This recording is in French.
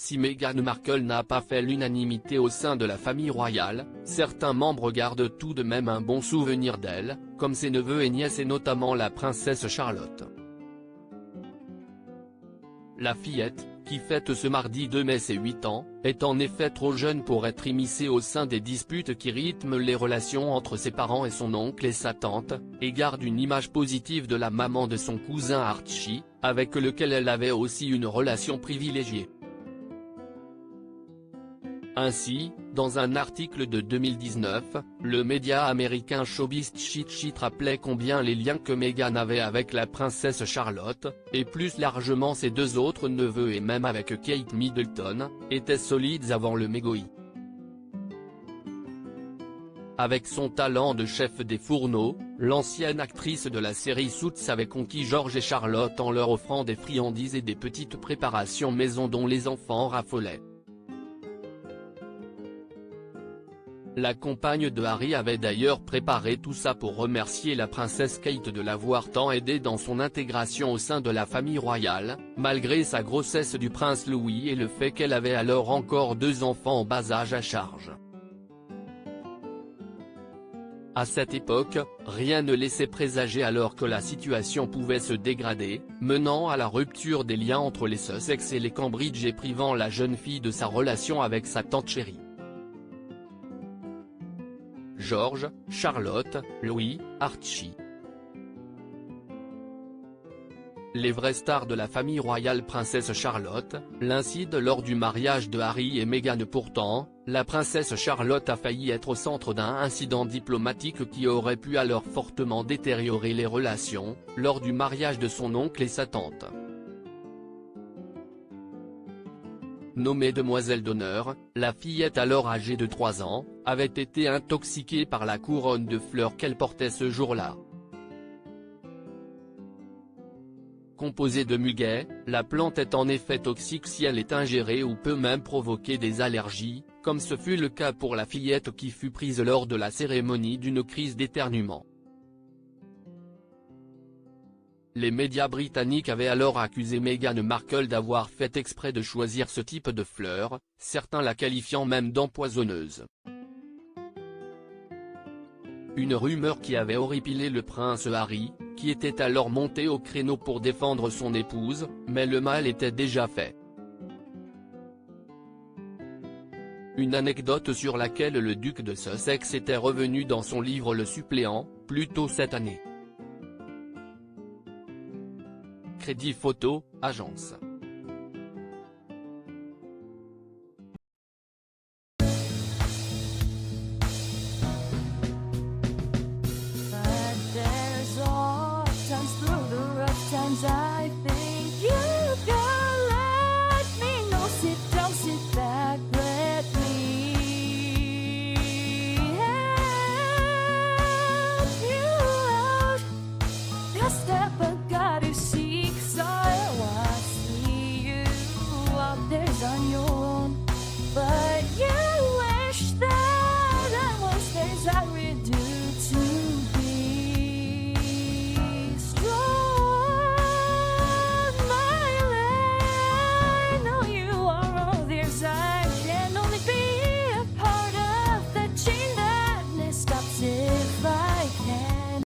Si Meghan Markle n'a pas fait l'unanimité au sein de la famille royale, certains membres gardent tout de même un bon souvenir d'elle, comme ses neveux et nièces et notamment la princesse Charlotte. La fillette, qui fête ce mardi 2 mai ses 8 ans, est en effet trop jeune pour être immiscée au sein des disputes qui rythment les relations entre ses parents et son oncle et sa tante, et garde une image positive de la maman de son cousin Archie, avec lequel elle avait aussi une relation privilégiée. Ainsi, dans un article de 2019, le média américain Showbiz Cheat Sheet rappelait combien les liens que Meghan avait avec la princesse Charlotte, et plus largement ses deux autres neveux et même avec Kate Middleton, étaient solides avant le mégoï. Avec son talent de chef des fourneaux, l'ancienne actrice de la série Suits avait conquis George et Charlotte en leur offrant des friandises et des petites préparations maison dont les enfants raffolaient. La compagne de Harry avait d'ailleurs préparé tout ça pour remercier la princesse Kate de l'avoir tant aidé dans son intégration au sein de la famille royale, malgré sa grossesse du prince Louis et le fait qu'elle avait alors encore 2 enfants en bas âge à charge. À cette époque, rien ne laissait présager alors que la situation pouvait se dégrader, menant à la rupture des liens entre les Sussex et les Cambridge et privant la jeune fille de sa relation avec sa tante chérie. George, Charlotte, Louis, Archie. Les vraies stars de la famille royale princesse Charlotte, l'incide lors du mariage de Harry et Meghan. Pourtant, la princesse Charlotte a failli être au centre d'un incident diplomatique qui aurait pu alors fortement détériorer les relations, lors du mariage de son oncle et sa tante. Nommée demoiselle d'honneur, la fillette alors âgée de 3 ans, avait été intoxiquée par la couronne de fleurs qu'elle portait ce jour-là. Composée de muguet, la plante est en effet toxique si elle est ingérée ou peut même provoquer des allergies, comme ce fut le cas pour la fillette qui fut prise lors de la cérémonie d'une crise d'éternuement. Les médias britanniques avaient alors accusé Meghan Markle d'avoir fait exprès de choisir ce type de fleurs, certains la qualifiant même d'empoisonneuse. Une rumeur qui avait horripilé le prince Harry, qui était alors monté au créneau pour défendre son épouse, mais le mal était déjà fait. Une anecdote sur laquelle le duc de Sussex était revenu dans son livre Le Suppléant, plus tôt cette année. Crédit photo, agence.